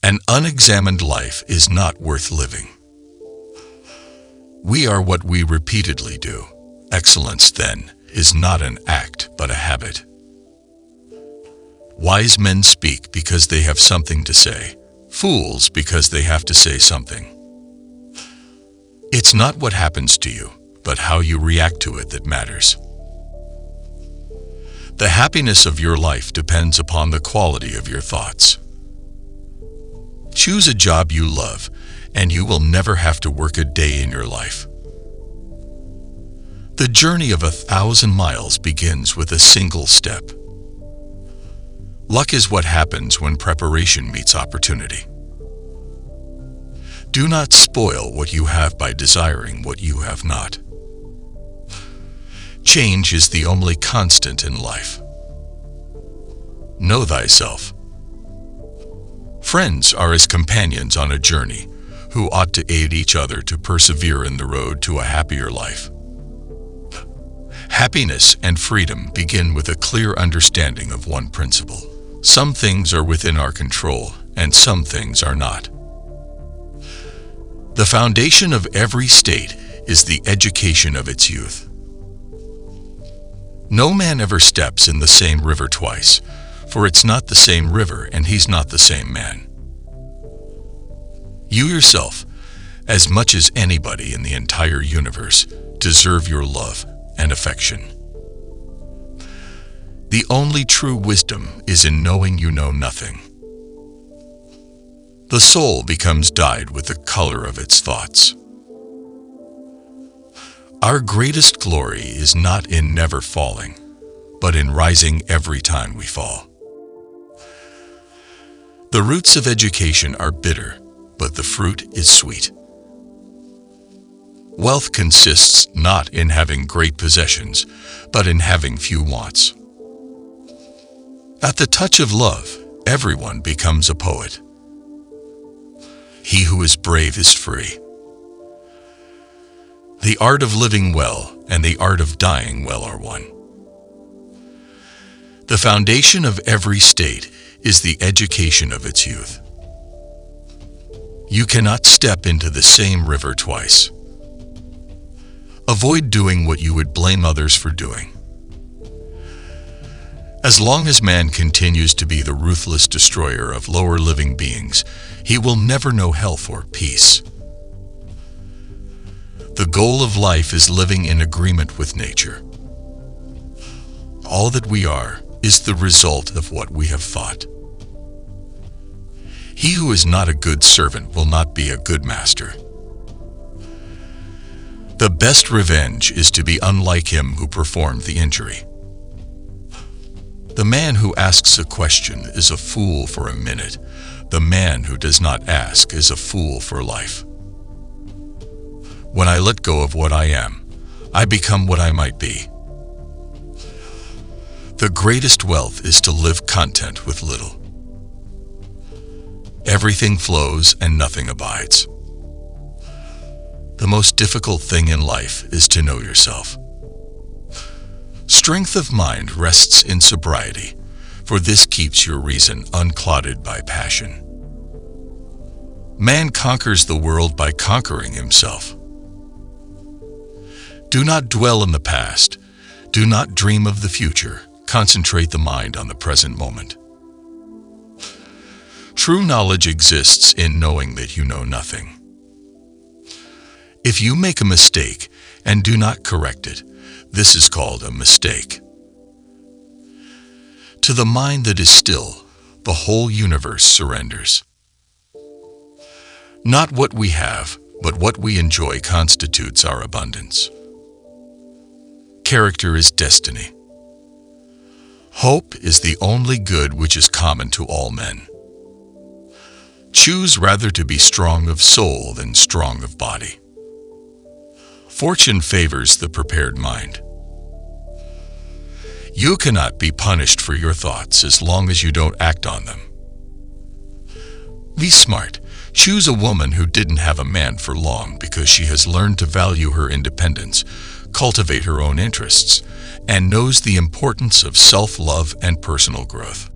An unexamined life is not worth living. We are what we repeatedly do. Excellence, then, is not an act, but a habit. Wise men speak because they have something to say. Fools because they have to say something. It's not what happens to you, but how you react to it that matters. The happiness of your life depends upon the quality of your thoughts. Choose a job you love, and you will never have to work a day in your life. The journey of 1,000 miles begins with a single step. Luck is what happens when preparation meets opportunity. Do not spoil what you have by desiring what you have not. Change is the only constant in life. Know thyself. Friends are as companions on a journey, who ought to aid each other to persevere in the road to a happier life. Happiness and freedom begin with a clear understanding of one principle. Some things are within our control, and some things are not. The foundation of every state is the education of its youth. No man ever steps in the same river twice, for it's not the same river and he's not the same man. You yourself, as much as anybody in the entire universe, deserve your love and affection. The only true wisdom is in knowing you know nothing. The soul becomes dyed with the color of its thoughts. Our greatest glory is not in never falling, but in rising every time we fall. The roots of education are bitter, but the fruit is sweet. Wealth consists not in having great possessions, but in having few wants. At the touch of love, everyone becomes a poet. He who is brave is free. The art of living well and the art of dying well are one. The foundation of every state is the education of its youth. You cannot step into the same river twice. Avoid doing what you would blame others for doing. As long as man continues to be the ruthless destroyer of lower living beings, he will never know health or peace. The goal of life is living in agreement with nature. All that we are is the result of what we have thought. He who is not a good servant will not be a good master. The best revenge is to be unlike him who performed the injury. The man who asks a question is a fool for a minute. The man who does not ask is a fool for life. When I let go of what I am, I become what I might be. The greatest wealth is to live content with little. Everything flows and nothing abides. The most difficult thing in life is to know yourself. Strength of mind rests in sobriety, for this keeps your reason unclouded by passion. Man conquers the world by conquering himself. Do not dwell in the past. Do not dream of the future. Concentrate the mind on the present moment. True knowledge exists in knowing that you know nothing. If you make a mistake and do not correct it, this is called a mistake. To the mind that is still, the whole universe surrenders. Not what we have, but what we enjoy constitutes our abundance. Character is destiny. Hope is the only good which is common to all men. Choose rather to be strong of soul than strong of body. Fortune favors the prepared mind. You cannot be punished for your thoughts as long as you don't act on them. Be smart. Choose a woman who didn't have a man for long because she has learned to value her independence, cultivate her own interests, and knows the importance of self-love and personal growth.